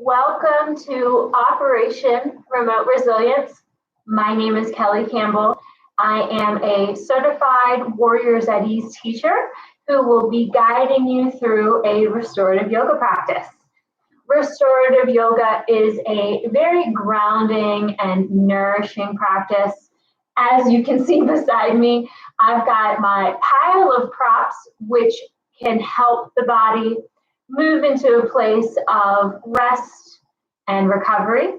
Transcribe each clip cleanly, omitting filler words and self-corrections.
Welcome to Operation Remote Resilience. My name is Kelly Campbell. I am a certified Warriors at Ease teacher who will be guiding you through a restorative yoga practice. Restorative yoga is a very grounding and nourishing practice. As you can see beside me, I've got my pile of props which can help the body move into a place of rest and recovery.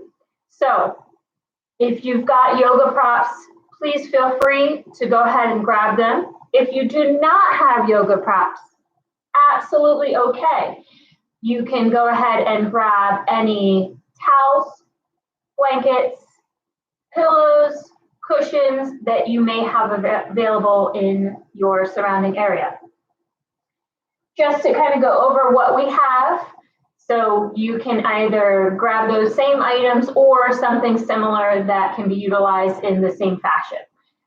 So if you've got yoga props, please feel free to go ahead and grab them. If you do not have yoga props, absolutely okay. You can go ahead and grab any towels, blankets, pillows, cushions that you may have available in your surrounding area. Just to kind of go over what we have, so you can either grab those same items or something similar that can be utilized in the same fashion.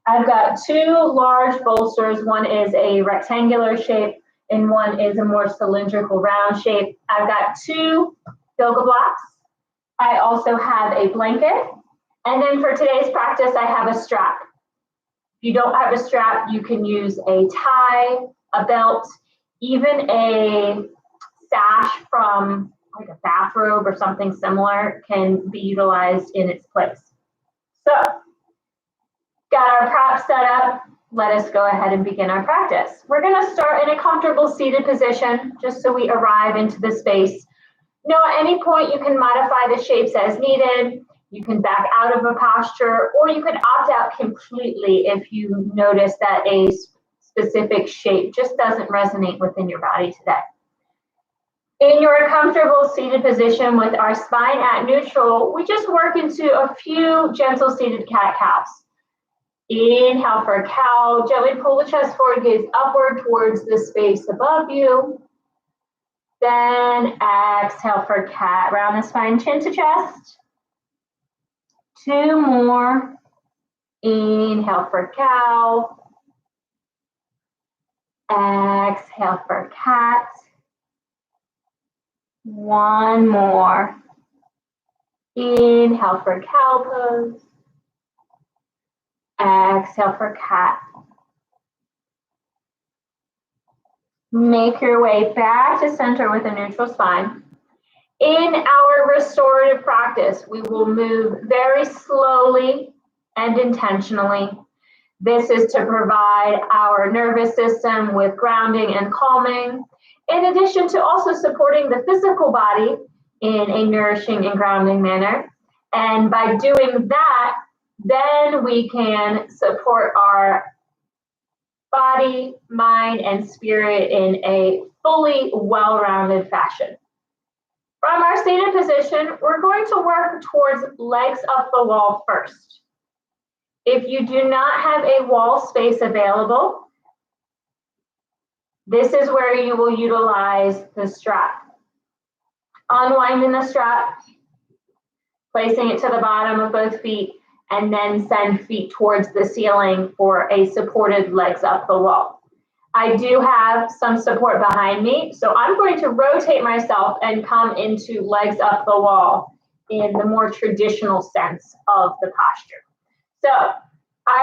I've got two large bolsters. One is a rectangular shape and one is a more cylindrical round shape. I've got two yoga blocks. I also have a blanket. And then for today's practice, I have a strap. If you don't have a strap, you can use a tie, a belt, even a sash from like a bathrobe or something similar can be utilized in its place. So, got our props set up. Let us go ahead and begin our practice. We're going to start in a comfortable seated position just so we arrive into the space. Now, at any point, you can modify the shapes as needed. You can back out of a posture, or you can opt out completely if you notice that a specific shape just doesn't resonate within your body today. In your comfortable seated position with our spine at neutral, we just work into a few gentle seated cat-cows. Inhale for cow, gently pull the chest forward, gaze upward towards the space above you. Then exhale for cat, round the spine, chin to chest. Two more. Inhale for cow. Exhale for cat. One more. Inhale for cow pose. Exhale for cat. Make your way back to center with a neutral spine. In our restorative practice, we will move very slowly and intentionally. This is to provide our nervous system with grounding and calming, in addition to also supporting the physical body in a nourishing and grounding manner. And by doing that, then we can support our body, mind, and spirit in a fully well-rounded fashion. From our seated position, we're going to work towards legs up the wall first. If you do not have a wall space available, this is where you will utilize the strap. Unwinding the strap, placing it to the bottom of both feet, and then send feet towards the ceiling for a supported legs up the wall. I do have some support behind me, so I'm going to rotate myself and come into legs up the wall in the more traditional sense of the posture. So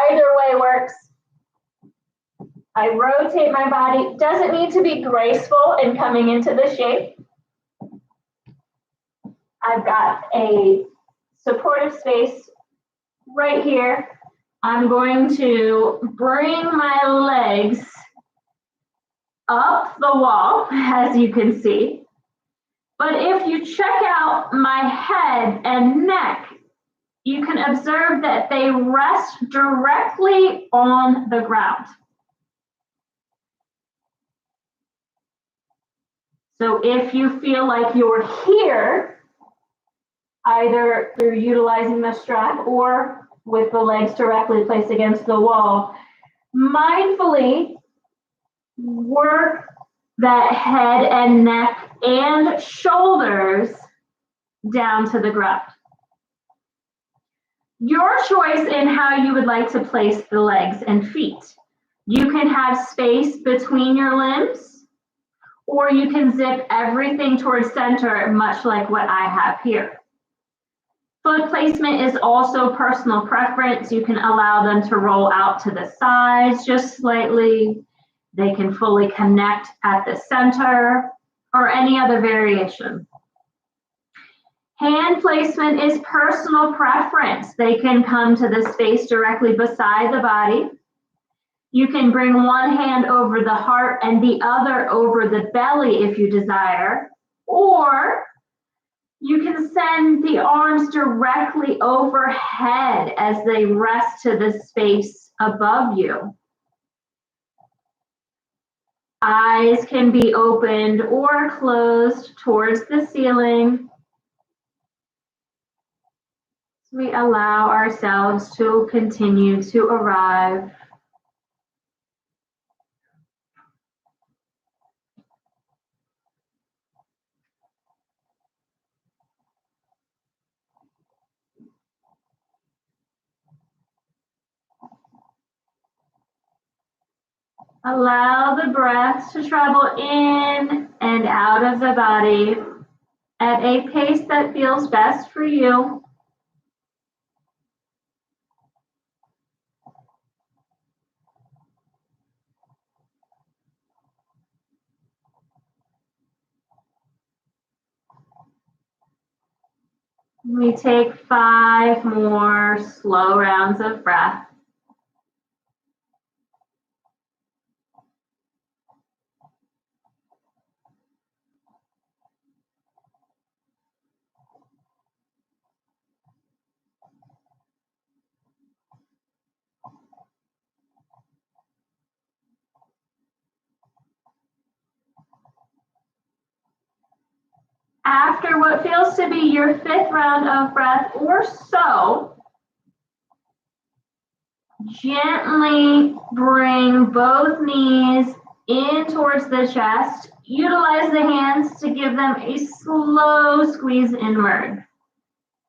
either way works. I rotate my body. Doesn't need to be graceful in coming into the shape. I've got a supportive space right here. I'm going to bring my legs up the wall, as you can see. But if you check out my head and neck, you can observe that they rest directly on the ground. So if you feel like you're here, either through utilizing the strap or with the legs directly placed against the wall, mindfully work that head and neck and shoulders down to the ground. Your choice in how you would like to place the legs and feet. You can have space between your limbs, or you can zip everything towards center, much like what I have here. Foot placement is also personal preference. You can allow them to roll out to the sides just slightly. They can fully connect at the center, or any other variation. Hand placement is personal preference. They can come to the space directly beside the body. You can bring one hand over the heart and the other over the belly if you desire, or you can send the arms directly overhead as they rest to the space above you. Eyes can be opened or closed towards the ceiling. We allow ourselves to continue to arrive. Allow the breath to travel in and out of the body at a pace that feels best for you. We take 5 more slow rounds of breath. After what feels to be your 5th round of breath or so, gently bring both knees in towards the chest. Utilize the hands to give them a slow squeeze inward.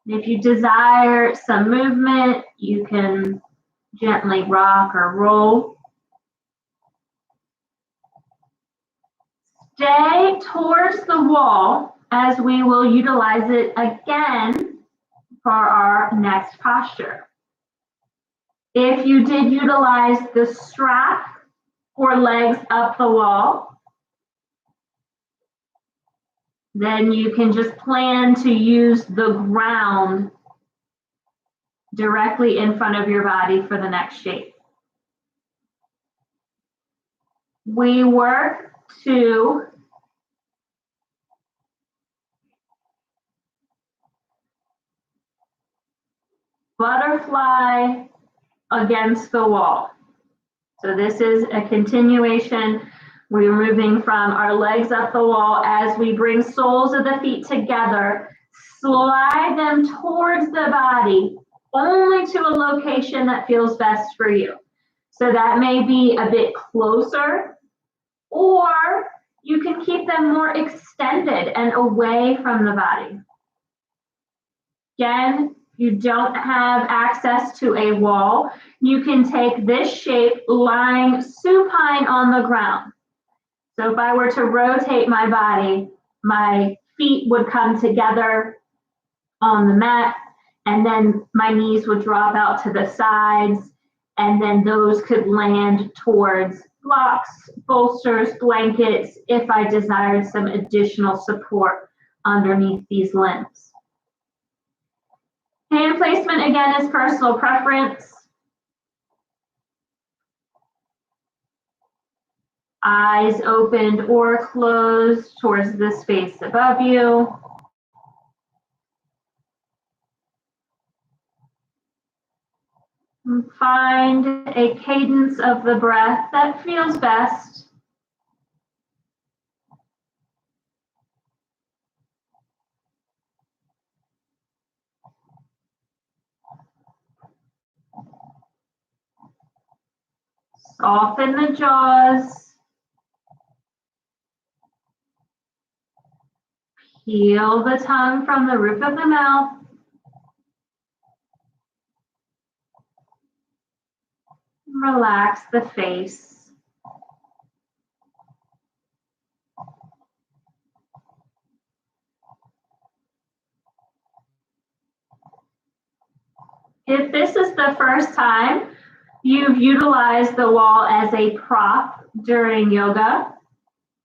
If you desire some movement, you can gently rock or roll. Stay towards the wall as we will utilize it again for our next posture. If you did utilize the strap for legs up the wall, then you can just plan to use the ground directly in front of your body for the next shape. We work to butterfly against the wall. So this is a continuation. We're moving from our legs up the wall as we bring soles of the feet together, slide them towards the body, only to a location that feels best for you. So that may be a bit closer, or you can keep them more extended and away from the body. Again, you don't have access to a wall, you can take this shape lying supine on the ground. So if I were to rotate my body, my feet would come together on the mat, and then my knees would drop out to the sides, and then those could land towards blocks, bolsters, blankets, if I desired some additional support underneath these limbs. Hand placement, again, is personal preference. Eyes opened or closed towards the space above you. And find a cadence of the breath that feels best. Soften the jaws. Peel the tongue from the roof of the mouth. Relax the face. If this is the first time you've utilized the wall as a prop during yoga,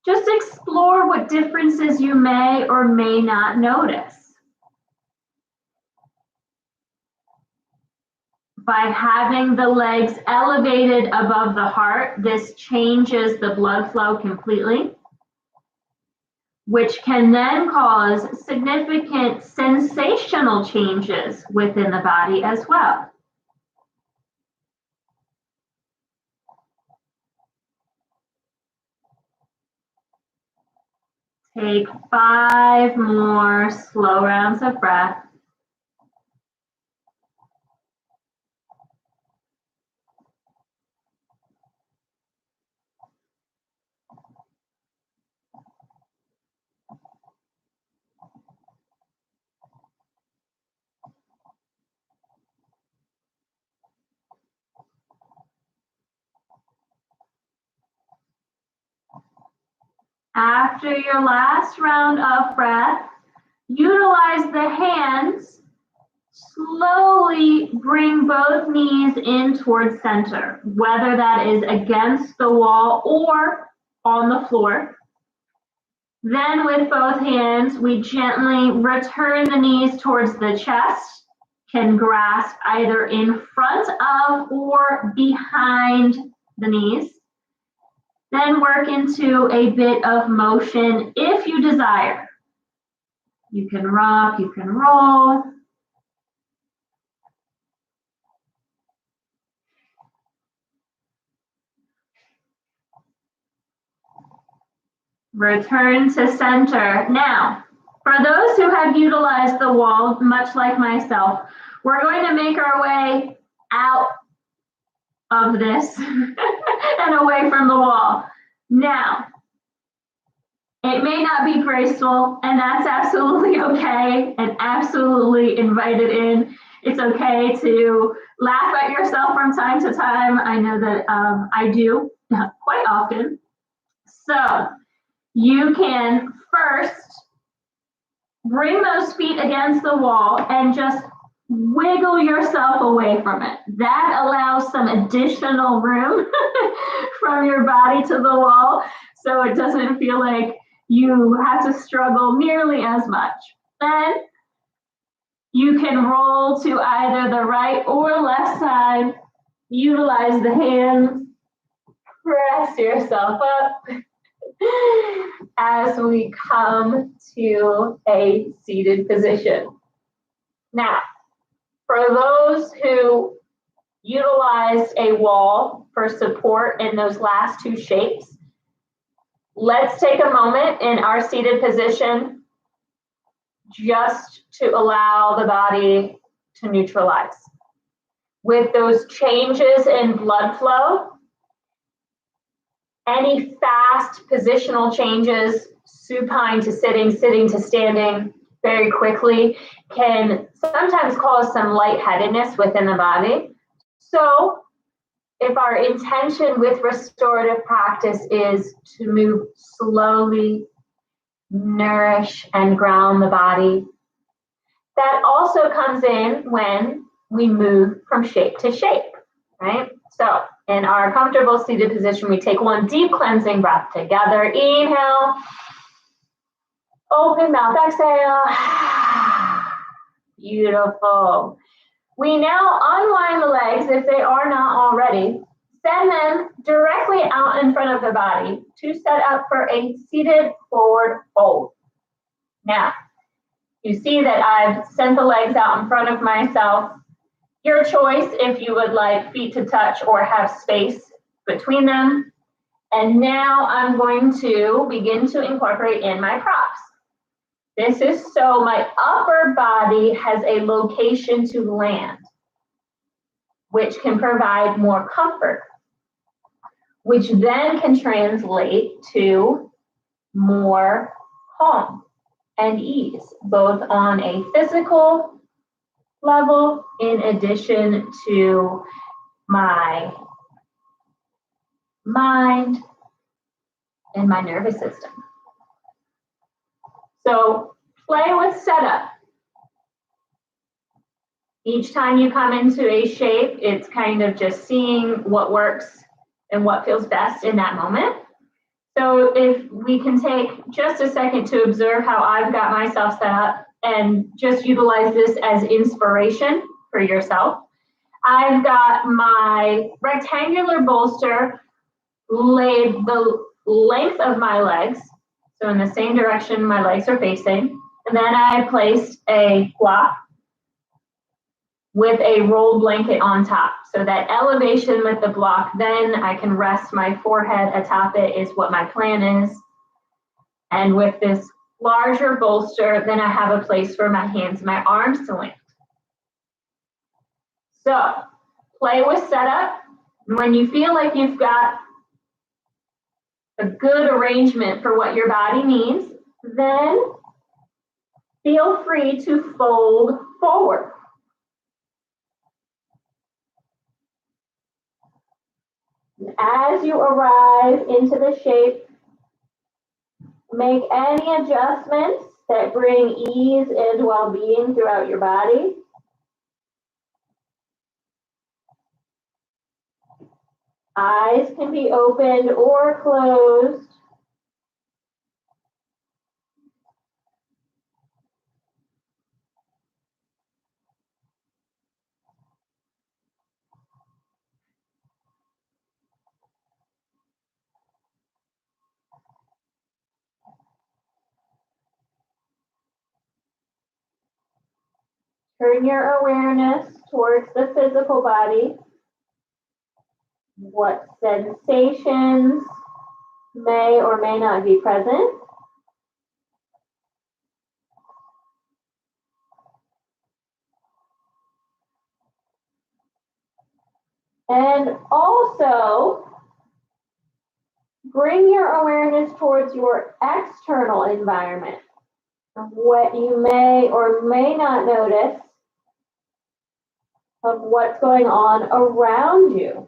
just explore what differences you may or may not notice. By having the legs elevated above the heart, this changes the blood flow completely, which can then cause significant sensational changes within the body as well. Take 5 more slow rounds of breath. After your last round of breath, utilize the hands. Slowly bring both knees in towards center, whether that is against the wall or on the floor. Then with both hands, we gently return the knees towards the chest, can grasp either in front of or behind the knees. Then work into a bit of motion if you desire. You can rock, you can roll. Return to center. Now, for those who have utilized the wall, much like myself, we're going to make our way out of this and away from the wall. Now, it may not be graceful, and that's absolutely okay and absolutely invited in. It's okay to laugh at yourself from time to time. I know that I do quite often. So you can first bring those feet against the wall and just wiggle yourself away from it. That allows some additional room from your body to the wall, so it doesn't feel like you have to struggle nearly as much. Then you can roll to either the right or left side. Utilize the hands. Press yourself up as we come to a seated position. Now, for those who utilized a wall for support in those last two shapes, let's take a moment in our seated position just to allow the body to neutralize. With those changes in blood flow, any fast positional changes, supine to sitting, sitting to standing very quickly, can sometimes cause some lightheadedness within the body. So if our intention with restorative practice is to move slowly, nourish and ground the body, that also comes in when we move from shape to shape, right? So in our comfortable seated position, we take one deep cleansing breath together. Inhale, open mouth, exhale. Beautiful. We now unwind the legs if they are not already. Send them directly out in front of the body to set up for a seated forward fold. Now, you see that I've sent the legs out in front of myself. Your choice if you would like feet to touch or have space between them. And now I'm going to begin to incorporate in my props. This is so my upper body has a location to land, which can provide more comfort, which then can translate to more calm and ease, both on a physical level in addition to my mind and my nervous system. So play with setup. Each time you come into a shape, it's kind of just seeing what works and what feels best in that moment. So if we can take just a second to observe how I've got myself set up and just utilize this as inspiration for yourself. I've got my rectangular bolster laid the length of my legs, so in the same direction my legs are facing, and then I placed a block with a rolled blanket on top. So that elevation with the block, then I can rest my forehead atop it is what my plan is. And with this larger bolster, then I have a place for my hands and my arms to land. So play with setup. When you feel like you've got a good arrangement for what your body needs, then feel free to fold forward. As you arrive into the shape, make any adjustments that bring ease and well-being throughout your body. Eyes can be opened or closed. Turn your awareness towards the physical body. What sensations may or may not be present? And also, bring your awareness towards your external environment. What you may or may not notice of what's going on around you.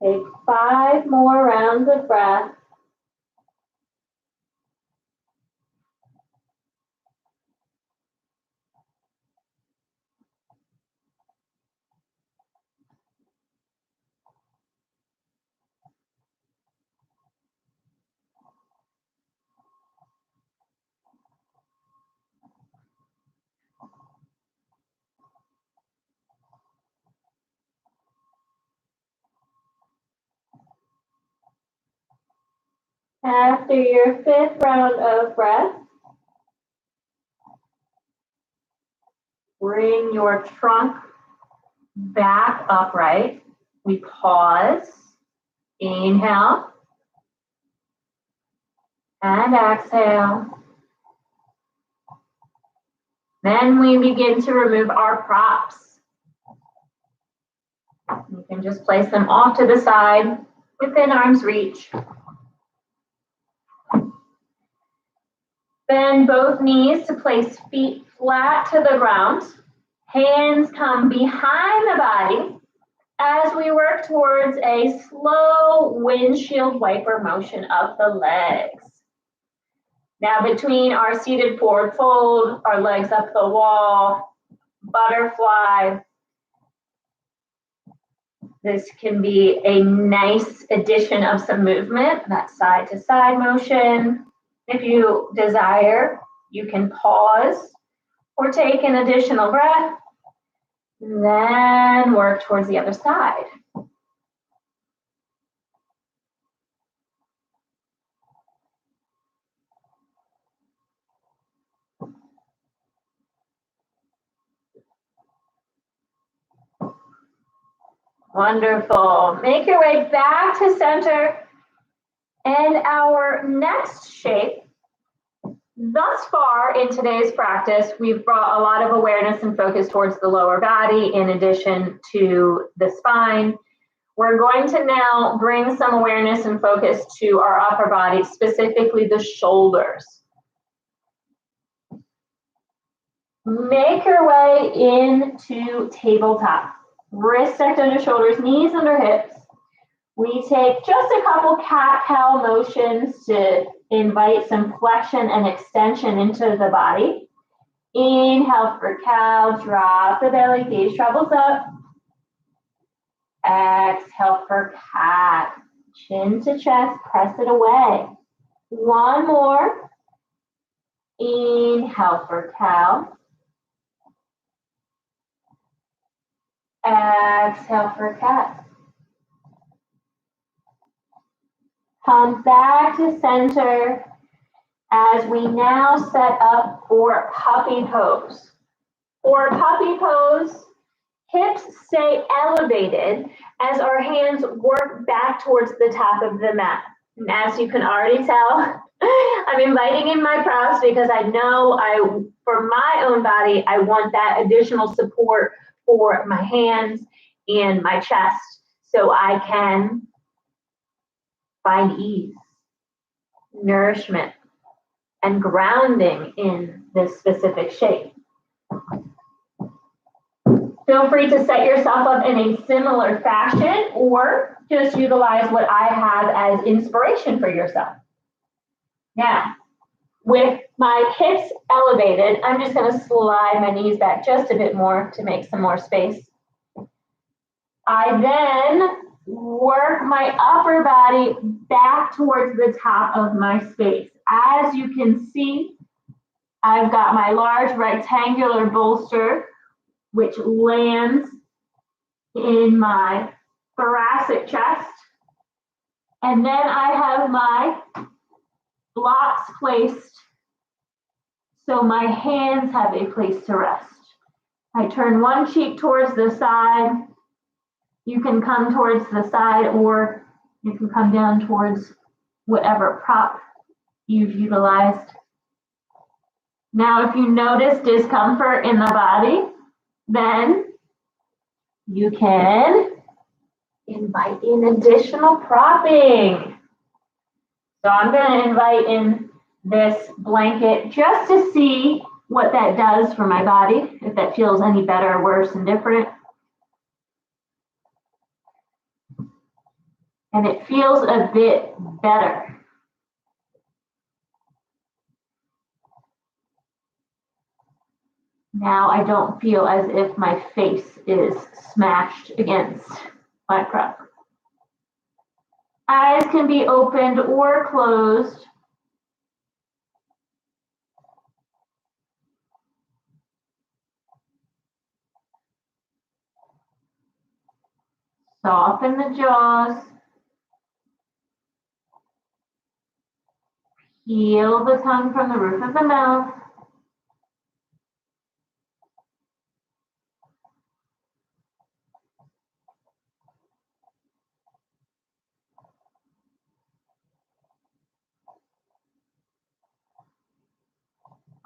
Take 5 more rounds of breath. After your 5th round of breath, bring your trunk back upright. We pause, inhale, and exhale. Then we begin to remove our props. You can just place them off to the side within arm's reach. Bend both knees to place feet flat to the ground. Hands come behind the body as we work towards a slow windshield wiper motion of the legs. Now between our seated forward fold, our legs up the wall, butterfly. This can be a nice addition of some movement, that side to side motion. If you desire, you can pause or take an additional breath, then work towards the other side. Wonderful. Make your way back to center. And our next shape, thus far in today's practice, we've brought a lot of awareness and focus towards the lower body in addition to the spine. We're going to now bring some awareness and focus to our upper body, specifically the shoulders. Make your way into tabletop. Wrists stacked under shoulders, knees under hips. We take just a couple cat-cow motions to invite some flexion and extension into the body. Inhale for cow, drop the belly, gaze travels up. Exhale for cat, chin to chest, press it away. One more. Inhale for cow. Exhale for cat. Come back to center as we now set up for puppy pose. For puppy pose, hips stay elevated as our hands work back towards the top of the mat. And as you can already tell, I'm inviting in my props because I know for my own body, I want that additional support for my hands and my chest so I can find ease, nourishment, and grounding in this specific shape. Feel free to set yourself up in a similar fashion or just utilize what I have as inspiration for yourself. Now, with my hips elevated, I'm just going to slide my knees back just a bit more to make some more space. I then work my upper body back towards the top of my space. As you can see, I've got my large rectangular bolster, which lands in my thoracic chest. And then I have my blocks placed so my hands have a place to rest. I turn one cheek towards the side. You can come towards the side or you can come down towards whatever prop you've utilized. Now, if you notice discomfort in the body, then you can invite in additional propping. So I'm going to invite in this blanket just to see what that does for my body, if that feels any better, worse, and different. And it feels a bit better. Now I don't feel as if my face is smashed against my prop. Eyes can be opened or closed. Soften the jaws. Peel the tongue from the roof of the mouth.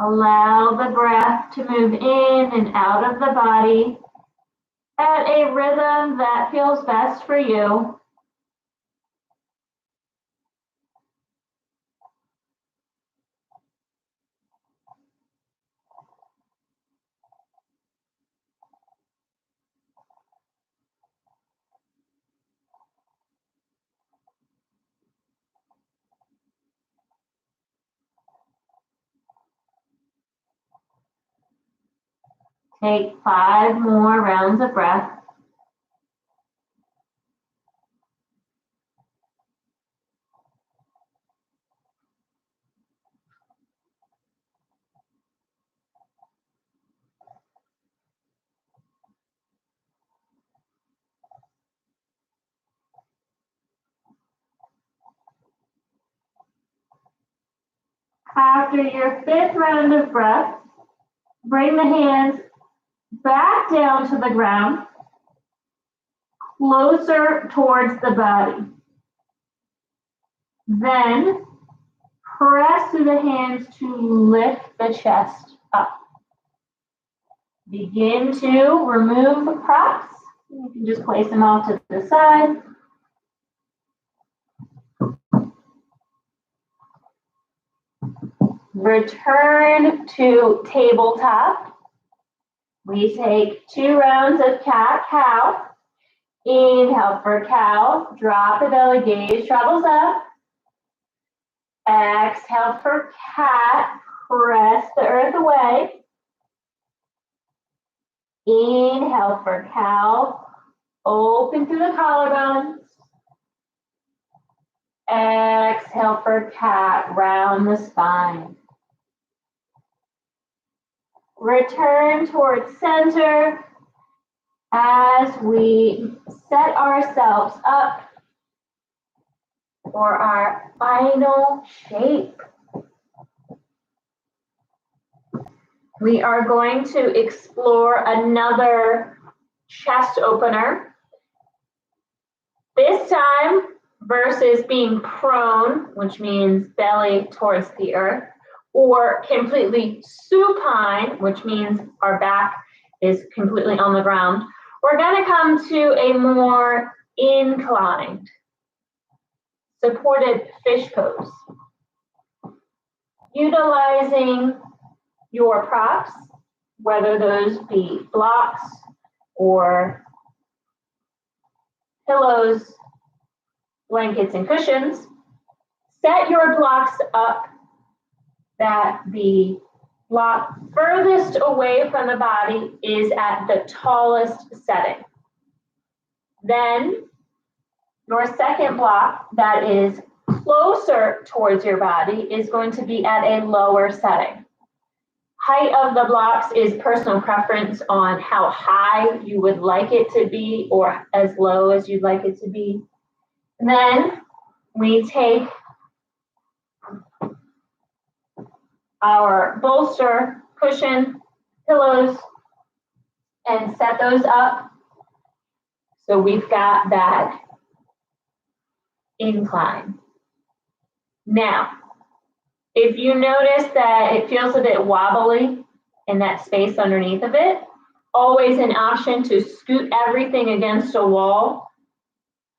Allow the breath to move in and out of the body at a rhythm that feels best for you. Take 5 more rounds of breath. After your 5th round of breath, bring the hands back down to the ground, closer towards the body. Then press through the hands to lift the chest up. Begin to remove props. You can just place them off to the side. Return to tabletop. We take 2 rounds of cat-cow. Inhale for cow, drop the belly, gaze travels up. Exhale for cat, press the earth away. Inhale for cow, open through the collarbones. Exhale for cat, round the spine. Return towards center as we set ourselves up for our final shape. We are going to explore another chest opener. This time, versus being prone, which means belly towards the earth, or completely supine, which means our back is completely on the ground, we're going to come to a more inclined, supported fish pose. Utilizing your props, whether those be blocks or pillows, blankets, and cushions, set your blocks up that the block furthest away from the body is at the tallest setting. Then your second block that is closer towards your body is going to be at a lower setting. Height of the blocks is personal preference on how high you would like it to be or as low as you'd like it to be. And then we take our bolster, cushion, pillows, and set those up. So we've got that incline. Now, if you notice that it feels a bit wobbly in that space underneath of it, always an option to scoot everything against a wall.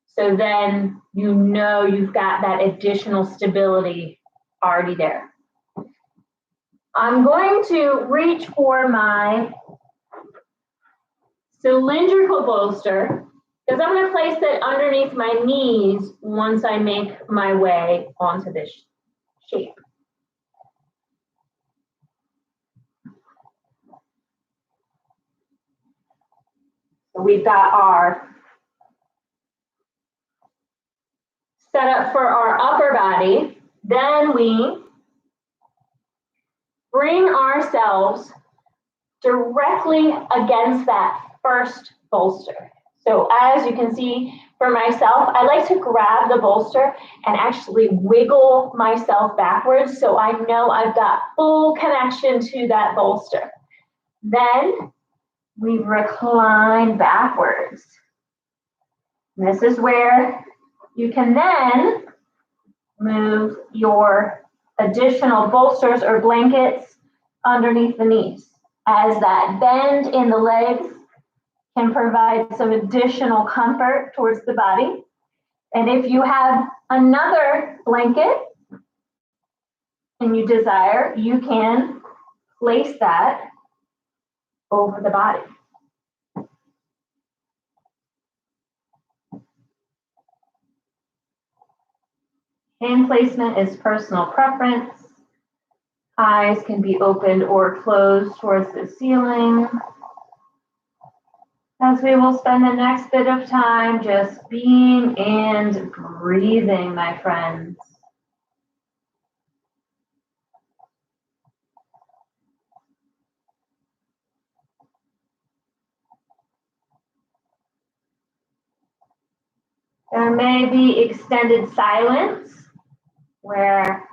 So then you know you've got that additional stability already there. I'm going to reach for my cylindrical bolster because I'm going to place it underneath my knees once I make my way onto this shape. So we've got our setup for our upper body. Then we bring ourselves directly against that first bolster. So as you can see for myself, I like to grab the bolster and actually wiggle myself backwards so I know I've got full connection to that bolster. Then we recline backwards. This is where you can then move your additional bolsters or blankets underneath the knees, as that bend in the legs can provide some additional comfort towards the body. And if you have another blanket and you desire, you can place that over the body. Hand placement is personal preference. Eyes can be opened or closed towards the ceiling. As we will spend the next bit of time just being and breathing, my friends. There may be extended silence where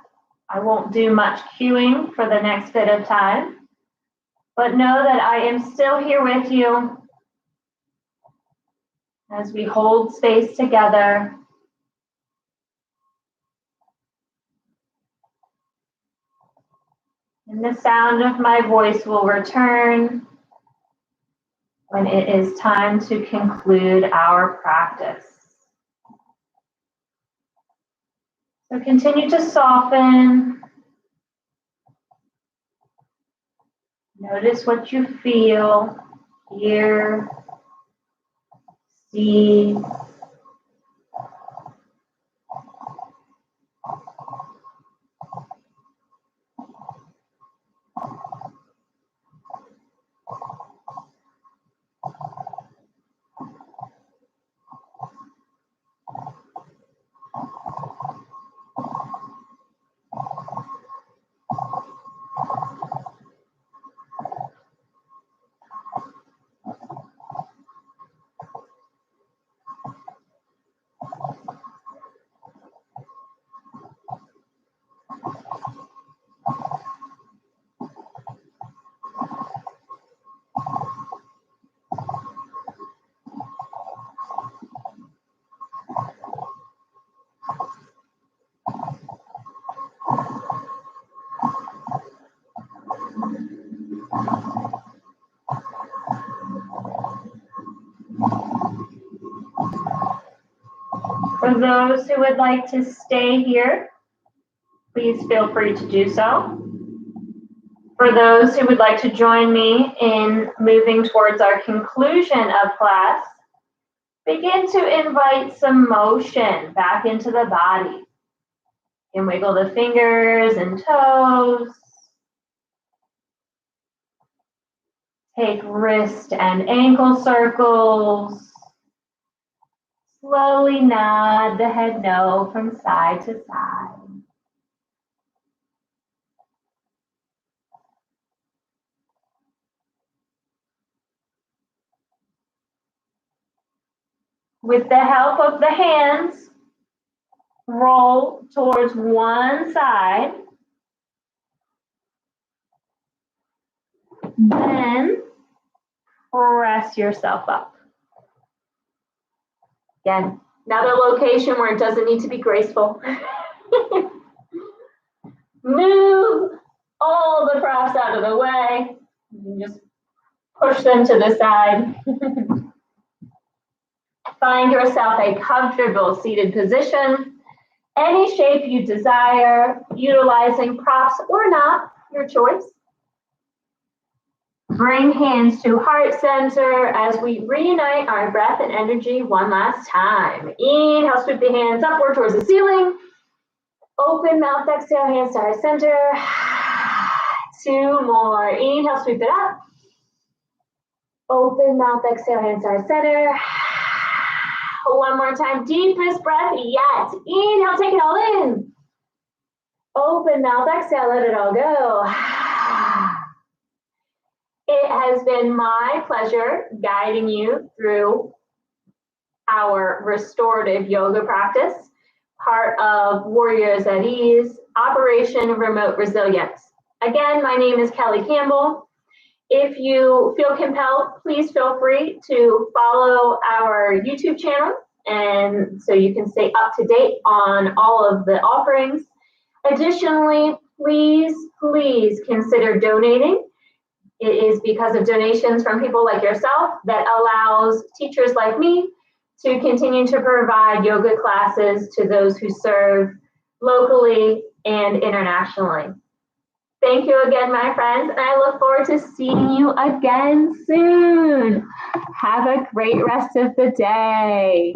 I won't do much cueing for the next bit of time, but know that I am still here with you as we hold space together. And the sound of my voice will return when it is time to conclude our practice. So continue to soften. Notice what you feel, hear, deep. For those who would like to stay here, please feel free to do so. For those who would like to join me in moving towards our conclusion of class, begin to invite some motion back into the body. You can wiggle the fingers and toes. Take wrist and ankle circles. Slowly nod the head no from side to side. With the help of the hands, roll towards one side. Then press yourself up. Again, another location where it doesn't need to be graceful. Move all the props out of the way. You can just push them to the side. Find yourself a comfortable seated position. Any shape you desire, utilizing props or not, your choice. Bring hands to heart center as we reunite our breath and energy one last time. Inhale, sweep the hands upward towards the ceiling. Open mouth, exhale, hands to heart center. 2 more. Inhale, sweep it up. Open mouth, exhale, hands to heart center. 1 more time, deepest breath yet. Inhale, take it all in. Open mouth, exhale, let it all go. It has been my pleasure guiding you through our restorative yoga practice, part of Warriors at Ease, Operation Remote Resilience. Again, my name is Kelly Campbell. If you feel compelled, please feel free to follow our YouTube channel, and so you can stay up to date on all of the offerings. Additionally, please consider donating. It is because of donations from people like yourself that allows teachers like me to continue to provide yoga classes to those who serve locally and internationally. Thank you again, my friends, and I look forward to seeing you again soon. Have a great rest of the day.